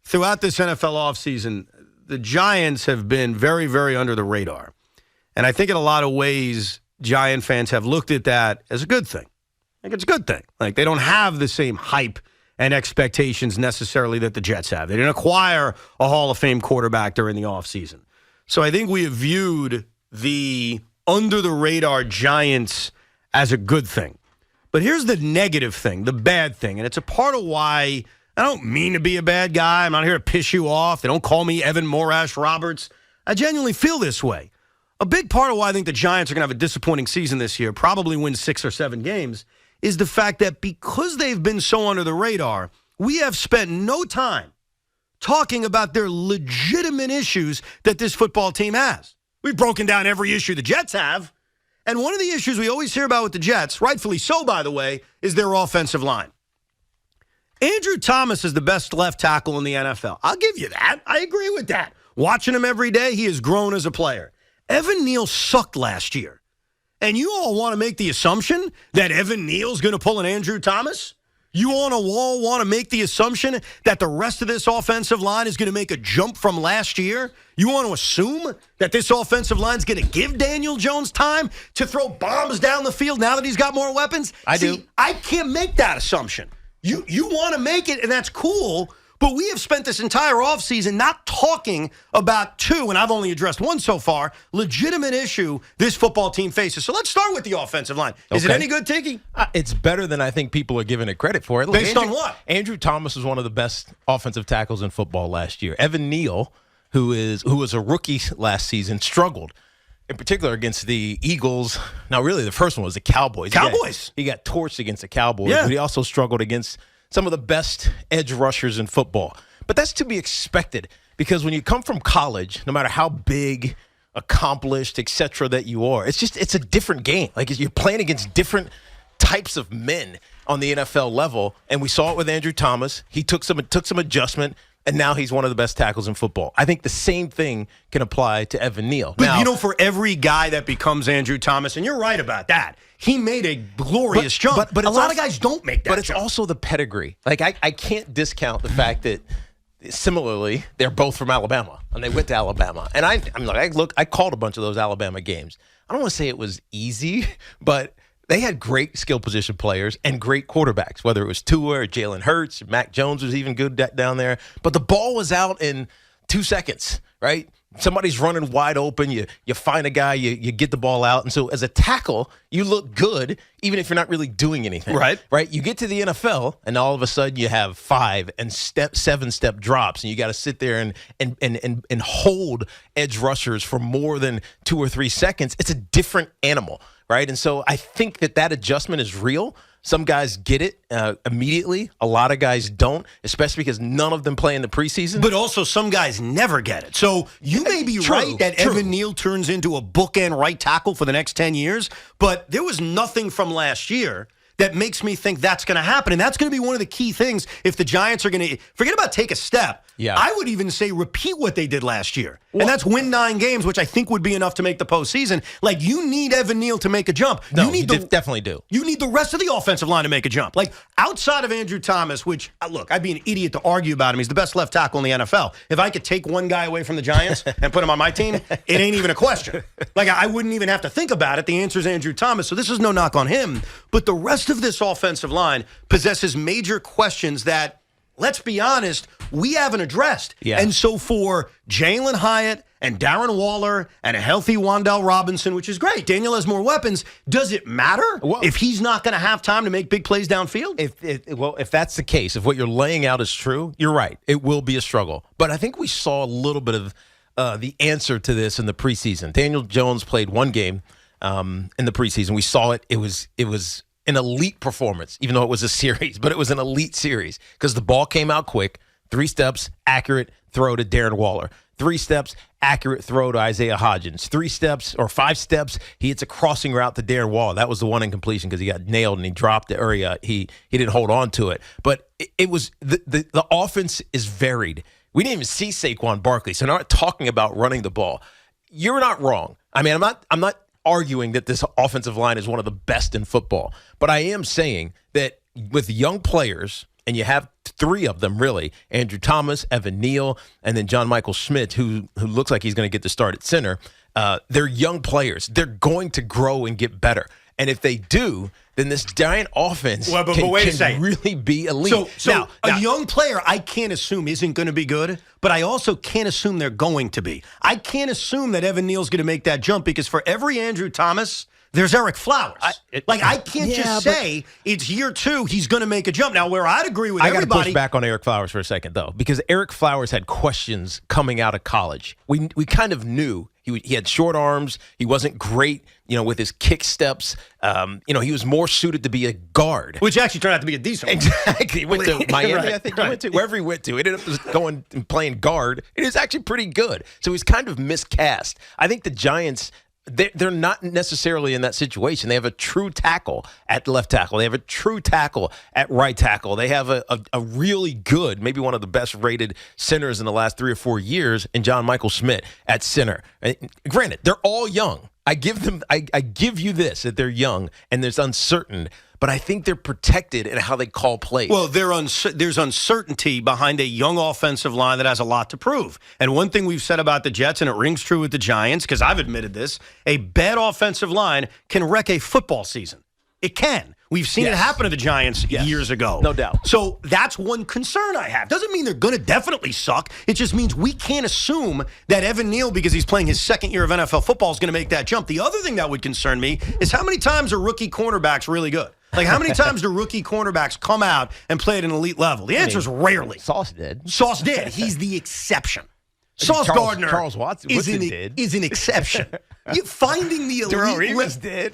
throughout this NFL offseason, the Giants have been very, very under the radar. And I think in a lot of ways, Giant fans have looked at that as a good thing. Like, it's a good thing. Like, they don't have the same hype and expectations necessarily that the Jets have. They didn't acquire a Hall of Fame quarterback during the offseason. So I think we have viewed the under-the-radar Giants as a good thing. But here's the negative thing, the bad thing, and it's a part of why I don't mean to be a bad guy. I'm not here to piss you off. They don't call me Evan Morash Roberts. I genuinely feel this way. A big part of why I think the Giants are going to have a disappointing season this year, probably win 6 or 7 games, is the fact that because they've been so under the radar, we have spent no time talking about their legitimate issues that this football team has. We've broken down every issue the Jets have. And one of the issues we always hear about with the Jets, rightfully so, by the way, is their offensive line. Andrew Thomas is the best left tackle in the NFL. I'll give you that. I agree with that. Watching him every day, he has grown as a player. Evan Neal sucked last year. And you all want to make the assumption that Evan Neal's going to pull an Andrew Thomas? You all want to make the assumption that the rest of this offensive line is going to make a jump from last year? You want to assume that this offensive line is going to give Daniel Jones time to throw bombs down the field now that he's got more weapons? I do. I can't make that assumption. You want to make it, and that's cool, but we have spent this entire offseason not talking about 2, and I've only addressed 1 so far, legitimate issue this football team faces. So let's start with the offensive line. Is it any good, Tiki? It's better than I think people are giving it credit for. Look, Based on what? Andrew Thomas was one of the best offensive tackles in football last year. Evan Neal, who was a rookie last season, struggled. In particular against the Eagles. Now, really, the first one was the Cowboys. He got torched against the Cowboys, but he also struggled against some of the best edge rushers in football. But that's to be expected because when you come from college, no matter how big, accomplished, et cetera, that you are, it's a different game. Like, you're playing against different types of men on the NFL level, and we saw it with Andrew Thomas. He took some adjustment, and now he's one of the best tackles in football. I think the same thing can apply to Evan Neal. But, for every guy that becomes Andrew Thomas, and you're right about that, he made a glorious jump. But a lot of guys don't make that But it's also the pedigree. Like, I can't discount the fact that, similarly, they're both from Alabama, and they went to Alabama. And I called a bunch of those Alabama games. I don't want to say it was easy, but they had great skill position players and great quarterbacks, whether it was Tua or Jalen Hurts. Mac Jones was even good down there. But the ball was out in 2 seconds, right? Somebody's running wide open. You find a guy, you get the ball out. And so as a tackle, you look good, even if you're not really doing anything. Right. You get to the NFL, and all of a sudden you have 5 and 7-step drops, and you got to sit there and hold edge rushers for more than 2 or 3 seconds. It's a different animal, right? And so I think that adjustment is real. Some guys get it immediately. A lot of guys don't, especially because none of them play in the preseason. But also some guys never get it. So you may be right that Evan Neal turns into a bookend right tackle for the next 10 years, but there was nothing from last year that makes me think that's going to happen. And that's going to be one of the key things if the Giants are going to – forget about take a step. Yeah. I would even say repeat what they did last year. Well, and that's win 9 games, which I think would be enough to make the postseason. Like, you need Evan Neal to make a jump. No, you definitely do. You need the rest of the offensive line to make a jump. Like, outside of Andrew Thomas, which, look, I'd be an idiot to argue about him. He's the best left tackle in the NFL. If I could take one guy away from the Giants and put him on my team, it ain't even a question. Like, I wouldn't even have to think about it. The answer is Andrew Thomas, so this is no knock on him. But the rest of this offensive line possesses major questions that, let's be honest, we haven't addressed. Yeah. And so for Jalen Hyatt and Darren Waller and a healthy Wan'Dale Robinson, which is great, Daniel has more weapons. Does it matter if he's not going to have time to make big plays downfield? If that's the case, if what you're laying out is true, you're right. It will be a struggle. But I think we saw a little bit of the answer to this in the preseason. Daniel Jones played 1 game in the preseason. We saw it. It was an elite performance, even though it was a series, but it was an elite series because the ball came out quick, 3 steps, accurate throw to Darren Waller. 3 steps, accurate throw to Isaiah Hodgins. 3 steps or 5 steps, he hits a crossing route to Darren Waller. That was the one incompletion because he got nailed and he dropped the area. He didn't hold on to it. But it was the offense is varied. We didn't even see Saquon Barkley, so not talking about running the ball. You're not wrong. I mean, I'm not arguing that this offensive line is one of the best in football, but I am saying that with young players, and you have three of them, really. Andrew Thomas, Evan Neal, and then John Michael Schmidt, who looks like he's going to get the start at center. They're young players. They're going to grow and get better. And if they do, then this Giant offense can really be elite. So a young player I can't assume isn't going to be good, but I also can't assume they're going to be. I can't assume that Evan Neal's going to make that jump because for every Andrew Thomas, there's Eric Flowers. I can't just say it's year 2, he's going to make a jump. Now, where I'd agree with everybody. I got to push back on Eric Flowers for a second, though, because Eric Flowers had questions coming out of college. We kind of knew he had short arms. He wasn't great, with his kick steps. He was more suited to be a guard. Which actually turned out to be a decent one. Exactly. He went to Miami, right, I think he went to. Wherever he went to. He ended up just going and playing guard. It is actually pretty good. So he's kind of miscast. I think the Giants, they're not necessarily in that situation. They have a true tackle at left tackle. They have a true tackle at right tackle. They have a really good, maybe one of the best rated centers in the last 3 or 4 years in John Michael Schmidt at center. And granted, they're all young. I give you this, that they're young and there's uncertain, but I think they're protected in how they call plays. Well, there's uncertainty behind a young offensive line that has a lot to prove. And one thing we've said about the Jets, and it rings true with the Giants, because I've admitted this, a bad offensive line can wreck a football season. It can. We've seen it happen to the Giants years ago. No doubt. So that's one concern I have. Doesn't mean they're going to definitely suck. It just means we can't assume that Evan Neal, because he's playing his second year of NFL football, is going to make that jump. The other thing that would concern me is how many times are rookie cornerbacks really good? Like, how many times do rookie cornerbacks come out and play at an elite level? The answer is rarely. Sauce did. Sauce did. He's the exception. Sauce Gardner Charles Watson is an exception. You finding the elite. Darrell did.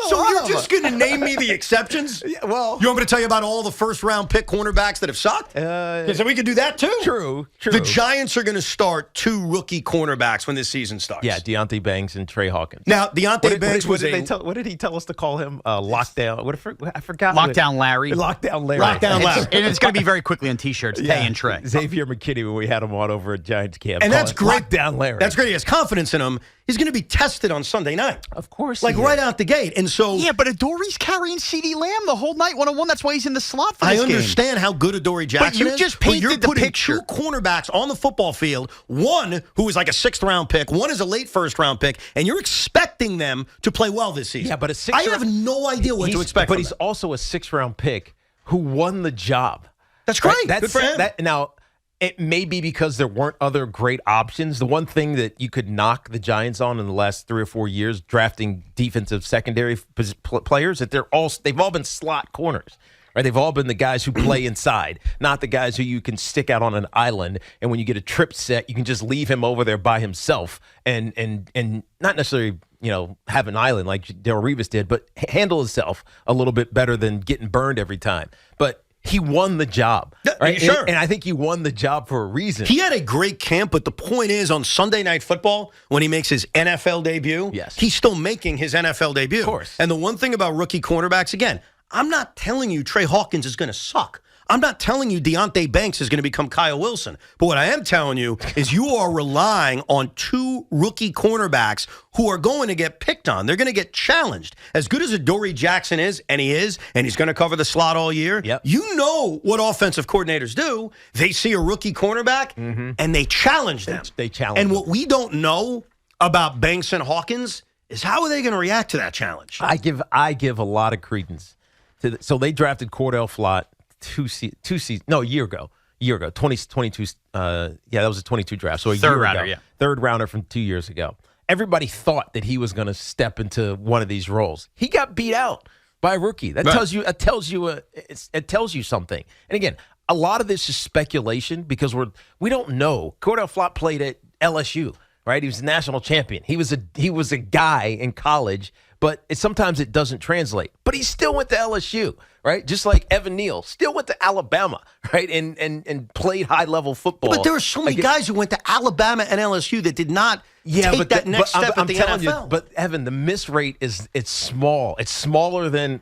So you're just going to name me the exceptions? Yeah, well, you want me to tell you about all the first-round pick cornerbacks that have sucked? Because we could do that too. True. The Giants are going to start 2 rookie cornerbacks when this season starts. Yeah, Deontay Banks and Trey Hawkins. Now, Deontay Banks what did he tell us to call him? Lockdown. I forgot. Lockdown Larry. Lockdown Larry. Lockdown Larry. And it's going to be very quickly on T-shirts. Tay and Trey. Xavier McKinney, when we had him on over at Giants camp. And that's great. Lockdown Larry. That's great. He has confidence in him. He's going to be tested on Sunday night. Of course. Right out the gate. And so. Yeah, but Adoree's carrying CeeDee Lamb the whole night one-on-one. That's why he's in the slot for this game. I understand how good Adoree Jackson is. But you just painted the picture. You're putting 2 cornerbacks on the football field, one who is like a 6th-round pick, one is a late first-round pick, and you're expecting them to play well this season. Yeah, but I have no idea what to expect But he's also a 6th-round pick who won the job. That's great. Right? Good for him. Now, it may be because there weren't other great options. The one thing that you could knock the Giants on in the last 3 or 4 years, drafting defensive secondary players, that they've all been slot corners. Right? They've all been the guys who play inside, not the guys who you can stick out on an island. And when you get a trip set, you can just leave him over there by himself and not necessarily have an island like Darrelle Revis did, but handle himself a little bit better than getting burned every time. But he won the job, right? Sure. And I think he won the job for a reason. He had a great camp, but the point is, on Sunday Night Football, when he makes his NFL debut, he's still making his NFL debut. Of course. And the one thing about rookie cornerbacks, again, I'm not telling you Trey Hawkins is going to suck. I'm not telling you Deontay Banks is going to become Kyle Wilson. But what I am telling you is you are relying on 2 rookie cornerbacks who are going to get picked on. They're going to get challenged. As good as Adoree Jackson is, and he's going to cover the slot all year, you know what offensive coordinators do. They see a rookie cornerback, and they challenge them. They challenge And them. what we don't know about Banks and Hawkins is how are they going to react to that challenge? I give a lot of credence to so they drafted Cordell Flott a year ago, 2022. That was a 22 draft. So a third year rounder, ago, yeah. Third rounder from 2 years ago. Everybody thought that he was going to step into one of these roles. He got beat out by a rookie. That tells you something. And again, a lot of this is speculation because we don't know. Cordell Flott played at LSU, right? He was a national champion. He was a guy in college, but sometimes it doesn't translate. But he still went to LSU, right? Just like Evan Neal still went to Alabama, right? And played high-level football. But there are so many guys who went to Alabama and LSU that did not take that next step at the NFL. But Evan, the miss rate it's small. It's smaller than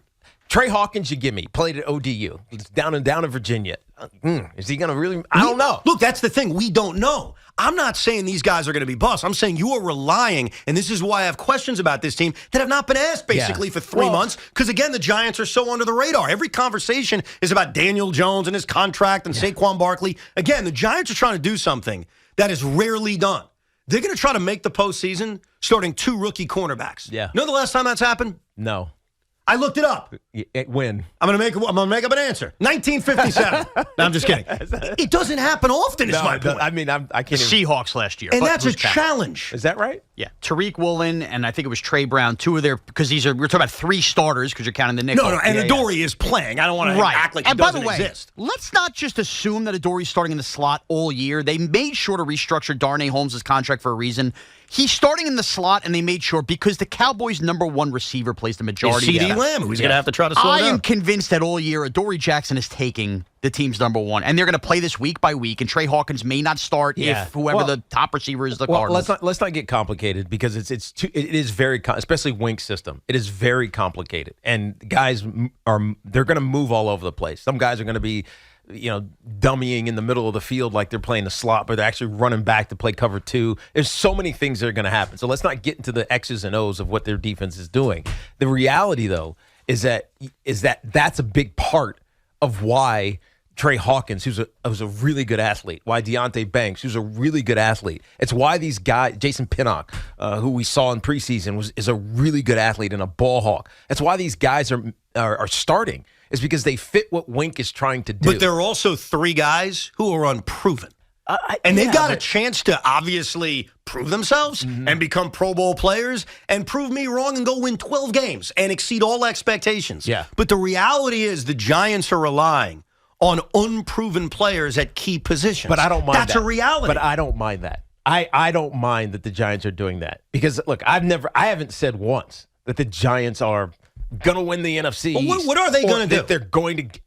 Trey Hawkins. You give me played at ODU. It's down in Virginia. Is he going to really? I don't know. Look, that's the thing. We don't know. I'm not saying these guys are going to be busts. I'm saying you are relying, and this is why I have questions about this team that have not been asked basically for 3 months. Because, again, the Giants are so under the radar. Every conversation is about Daniel Jones and his contract and Saquon Barkley. Again, the Giants are trying to do something that is rarely done. They're going to try to make the postseason starting 2 rookie cornerbacks. Yeah. You know the last time that's happened? No. I looked it up. When? I'm gonna make up an answer. 1957. No, I'm just kidding. It doesn't happen often. Is my point. I mean, I can't. Seahawks last year, and that's a challenge. Is that right? Yeah, Tariq Woolen and I think it was Trey Brown. 2 of their because we're talking about 3 starters because you're counting the nickel. No, and Adoree is playing. I don't want to act like he doesn't exist. Let's not just assume that Adoree's starting in the slot all year. They made sure to restructure Darnay Holmes' contract for a reason. He's starting in the slot, and they made sure because the Cowboys' #1 receiver plays the majority. CeeDee Lamb, who's going to have to try to slow down. I am convinced that all year Adoree Jackson is taking the team's #1, and they're going to play this week by week. And Trey Hawkins may not start if whoever the top receiver is the Cardinals. Let's not get complicated because it is very especially Wink's system. It is very complicated, and guys they're going to move all over the place. Some guys are going to be dummying in the middle of the field like they're playing the slot, but they're actually running back to play cover 2. There's so many things that are going to happen. So let's not get into the X's and O's of what their defense is doing. The reality, though, is that that's a big part of why Trey Hawkins, who's a really good athlete, why Deonte Banks, who's a really good athlete. It's why these guys, Jason Pinnock, who we saw in preseason, is a really good athlete and a ball hawk. That's why these guys are starting. Is because they fit what Wink is trying to do. But there are also 3 guys who are unproven. And they've got a chance to obviously prove themselves and become Pro Bowl players and prove me wrong and go win 12 games and exceed all expectations. Yeah. But the reality is the Giants are relying on unproven players at key positions. But I don't mind that. That's a reality. But I don't mind that. I don't mind that the Giants are doing that. Because, look, I haven't said once that the Giants are going to win the NFC. Well, what are they going to do? They're going to.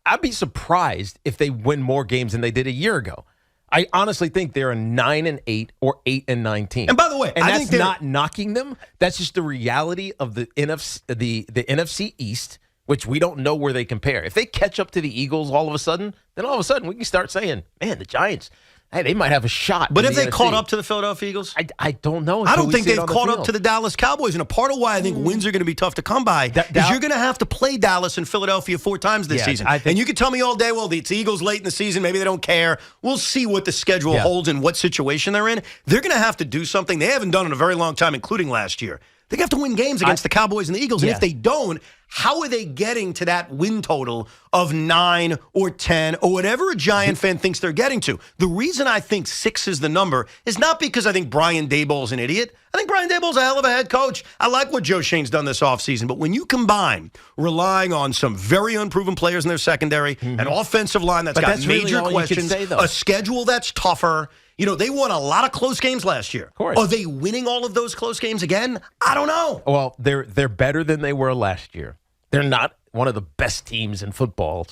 I'd be surprised if they win more games than they did a year ago. I honestly think they're a 9-8 or 8-9 team. And by the way, I think that's not knocking them. That's just the reality of the NFC, the NFC East, which we don't know where they compare. If they catch up to the Eagles all of a sudden, then all of a sudden we can start saying, man, the Giants. Hey, they might have a shot. But if they caught up to the Philadelphia Eagles? I don't know. I don't think they've caught up to the Dallas Cowboys. And a part of why I think wins are going to be tough to come by is you're going to have to play Dallas and Philadelphia 4 times this season. And you can tell me all day, well, it's Eagles late in the season. Maybe they don't care. We'll see what the schedule holds and what situation they're in. They're going to have to do something they haven't done in a very long time, including last year. They have to win games against the Cowboys and the Eagles. And if they don't, how are they getting to that win total of 9 or 10 or whatever a Giant fan thinks they're getting to? The reason I think 6 is the number is not because I think Brian Daboll's an idiot. I think Brian Daboll's a hell of a head coach. I like what Joe Shane's done this offseason. But when you combine relying on some very unproven players in their secondary, an offensive line that's got major questions, a schedule that's tougher. They won a lot of close games last year. Of course. Are they winning all of those close games again? I don't know. Well, they're better than they were last year. They're not one of the best teams in football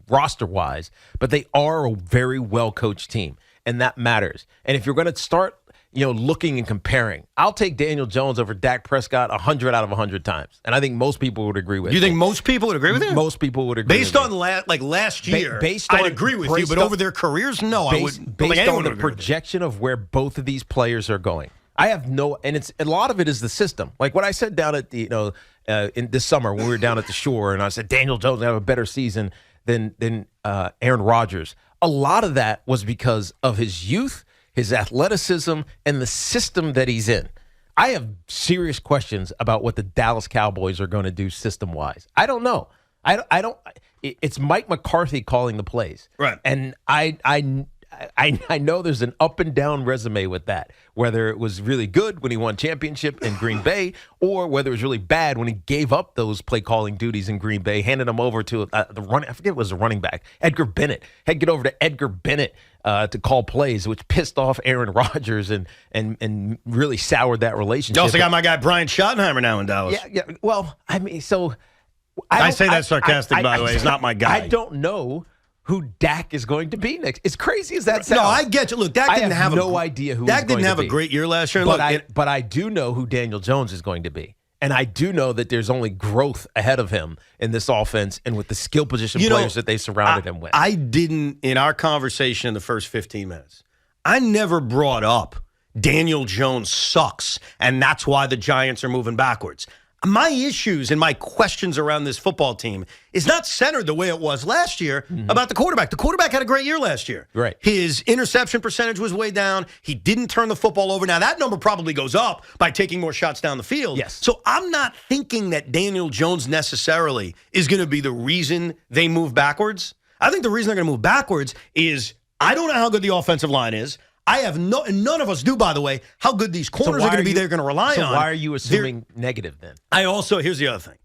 roster-wise, but they are a very well-coached team, and that matters. And if you're going to start looking and comparing, I'll take Daniel Jones over Dak Prescott 100 out of 100 times. And I think most people would agree with you. You think most people would agree with you? Most people would agree based with on last year, I'd agree with you, but over their careers, no, I wouldn't. Based on the projection of where both of these players are going. I have and a lot of it is the system. Like what I said down at the, in this summer when we were down at the Shore, and I said Daniel Jones will have a better season than Aaron Rodgers. A lot of that was because of his youth, his athleticism, and the system that he's in. I have serious questions about what the Dallas Cowboys are going to do system-wise. I don't know. I don't. It's Mike McCarthy calling the plays, right? And I know there's an up and down resume with that, whether it was really good when he won championship in Green Bay or whether it was really bad when he gave up those play calling duties in Green Bay, handed them over to I forget it was a running back, Edgar Bennett. Had to get over to Edgar Bennett to call plays, which pissed off Aaron Rodgers and really soured that relationship. You also got my guy Brian Schottenheimer now in Dallas. Yeah. Well, I mean, so I say that sarcastic, by the way. He's not my guy. I don't know who Dak is going to be next. As crazy as that sounds. No, I get you. Look, Dak didn't have no idea who Dak didn't have a great year last year. But I do know who Daniel Jones is going to be. And I do know that there's only growth ahead of him in this offense and with the skill position players that they surrounded him with. I didn't, in our conversation in the first 15 minutes, I never brought up Daniel Jones sucks, and that's why the Giants are moving backwards. My issues and my questions around this football team is not centered the way it was last year about the quarterback. The quarterback had a great year last year. Right. His interception percentage was way down. He didn't turn the football over. Now, that number probably goes up by taking more shots down the field. Yes. So I'm not thinking that Daniel Jones necessarily is going to be the reason they move backwards. I think the reason they're going to move backwards is I don't know how good the offensive line is. I have none of us do, by the way, how good these corners are going to be they're going to rely on. So why are you assuming negative then? Here's the other thing.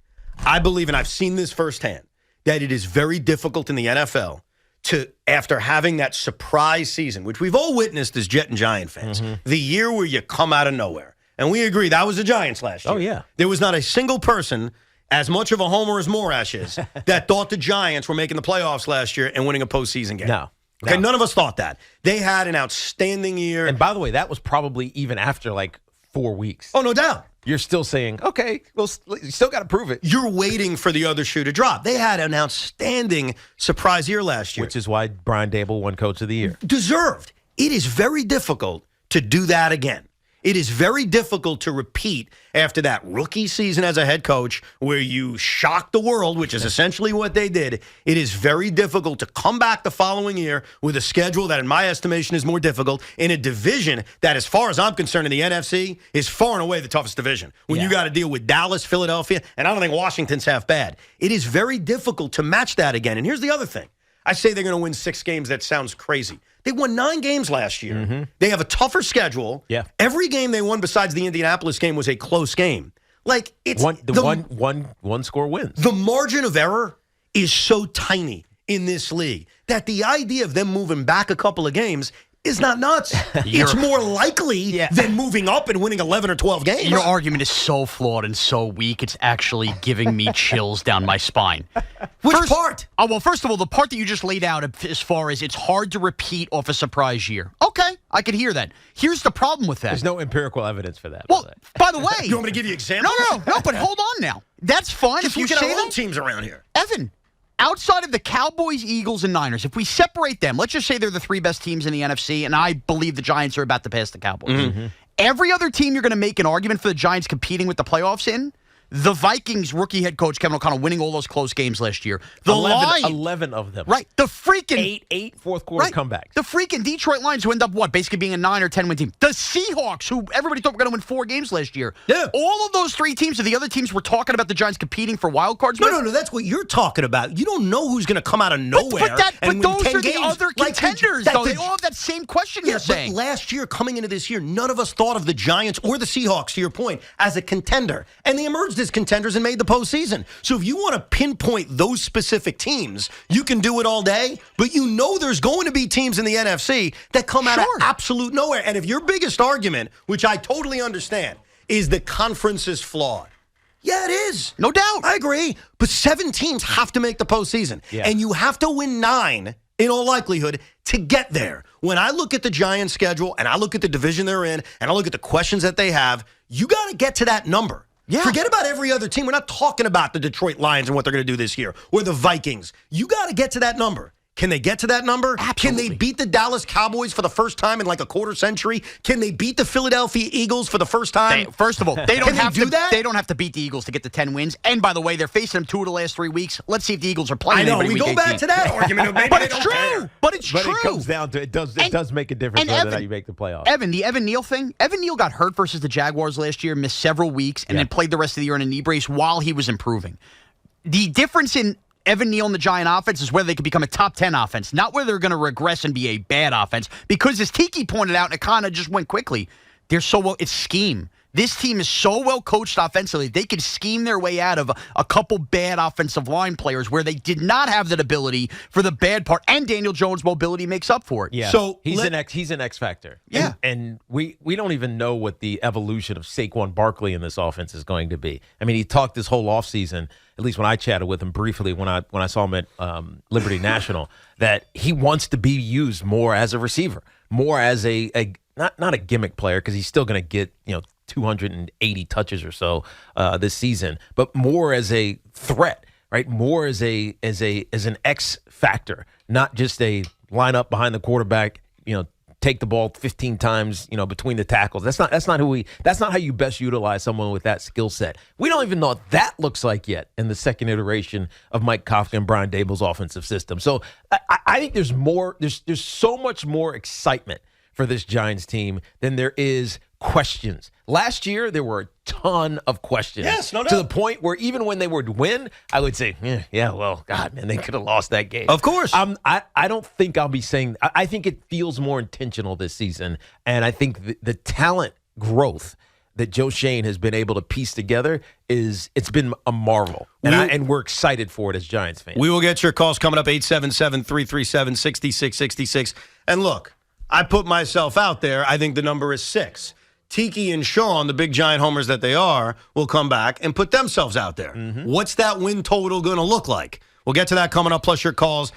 I believe, and I've seen this firsthand, that it is very difficult in the NFL to, after having that surprise season, which we've all witnessed as Jet and Giant fans, the year where you come out of nowhere. And we agree, that was the Giants last year. Oh, yeah. There was not a single person, as much of a homer as Morash is, that thought the Giants were making the playoffs last year and winning a postseason game. No. Okay, none of us thought that. They had an outstanding year. And by the way, that was probably even after like 4 weeks. Oh, no doubt. You're still saying, okay, well, you still got to prove it. You're waiting for the other shoe to drop. They had an outstanding surprise year last year. Which is why Brian Dable won Coach of the Year. Deserved. It is very difficult to do that again. It is very difficult to repeat after that rookie season as a head coach where you shocked the world, which is essentially what they did. It is very difficult to come back the following year with a schedule that, in my estimation, is more difficult in a division that, as far as I'm concerned, in the NFC, is far and away the toughest division. When you got to deal with Dallas, Philadelphia, and I don't think Washington's half bad. It is very difficult to match that again. And here's the other thing. I say they're going to win 6 games. That sounds crazy. They won 9 games last year. They have a tougher schedule. Yeah. Every game they won besides the Indianapolis game was a close game. Like, it's one score wins. The margin of error is so tiny in this league that the idea of them moving back a couple of games is not nuts. It's more likely than moving up and winning 11 or 12 games. Your argument is so flawed and so weak, it's actually giving me chills down my spine. Which part? Oh, well, first of all, the part that you just laid out as far as it's hard to repeat off a surprise year. Okay, I could hear that. Here's the problem with that. There's no empirical evidence for that. Well, by the way. You want me to give you examples? No, but hold on now. That's fine if you look at say our own that. teams around here. Evan, outside of the Cowboys, Eagles, and Niners, if we separate them, let's just say they're the 3 best teams in the NFC, and I believe the Giants are about to pass the Cowboys. Every other team you're going to make an argument for the Giants competing with the playoffs in, the Vikings rookie head coach Kevin O'Connell winning all those close games last year. The 11 of them. Right. The freaking 8 fourth quarter comebacks. The freaking Detroit Lions who end up basically being a 9 or 10 win team. The Seahawks, who everybody thought were going to win 4 games last year. Yeah. All of those 3 teams are the other teams we're talking about the Giants competing for wild cards. No, that's what you're talking about. You don't know who's going to come out of nowhere. But those are the games. other contenders, though. They all have that same question you're saying. But last year, coming into this year, none of us thought of the Giants or the Seahawks, to your point, as a contender. And they emerged as contenders and made the postseason. So if you want to pinpoint those specific teams, you can do it all day, but you know there's going to be teams in the NFC that come out of absolute nowhere. And if your biggest argument, which I totally understand, is the conference is flawed. Yeah, it is. No doubt. I agree. But 7 teams have to make the postseason. Yeah. And you have to win 9, in all likelihood, to get there. When I look at the Giants' schedule, and I look at the division they're in, and I look at the questions that they have, you got to get to that number. Yeah. Forget about every other team. We're not talking about the Detroit Lions and what they're going to do this year, or the Vikings. You got to get to that number. Can they get to that number? Absolutely. Can they beat the Dallas Cowboys for the first time in like a quarter century? Can they beat the Philadelphia Eagles for the first time? First of all, they don't have do to. that? They don't have to beat the Eagles to get to 10 wins. And by the way, they're facing them 2 of the last 3 weeks. Let's see if the Eagles are playing. I know. anybody We week go back 18. to that argument. Maybe But they it's don't true. care. But it's But true. it comes down to it does make a difference whether or not you make the playoffs. Evan, the Evan Neal thing. Evan Neal got hurt versus the Jaguars last year, missed several weeks, and then played the rest of the year in a knee brace while he was improving. The difference in Evan Neal and the Giant offense is whether they could become a top 10 offense, not whether they're going to regress and be a bad offense. Because as Tiki pointed out, and it kind of just went quickly, they're so well. It's scheme. This team is so well coached offensively, they can scheme their way out of a couple bad offensive line players where they did not have that ability for the bad part, and Daniel Jones' mobility makes up for it. Yeah, So he's an X factor. Yeah. and we don't even know what the evolution of Saquon Barkley in this offense is going to be. I mean, he talked this whole offseason, at least when I chatted with him briefly when I saw him at Liberty National, that he wants to be used more as a receiver, more as a not a gimmick player, because he's still going to get 280 touches or so this season, but more as a threat, right? More as an X factor, not just a line up behind the quarterback, take the ball 15 times, between the tackles. That's not how you best utilize someone with that skill set. We don't even know what that looks like yet in the second iteration of Mike Kafka and Brian Daboll's offensive system. So I think there's so much more excitement for this Giants team than there is questions. Last year, there were a ton of questions. Yes, no doubt. To the point where even when they would win, I would say, God, man, they could have lost that game. Of course. I don't think I'll be saying – I think it feels more intentional this season, and I think the talent growth that Joe Shane has been able to piece together it's been a marvel. And we're excited for it as Giants fans. We will get your calls coming up, 877-337-6666. And look, I put myself out there. I think the number is 6. Tiki and Sean, the big Giant homers that they are, will come back and put themselves out there. Mm-hmm. What's that win total going to look like? We'll get to that coming up, plus your calls.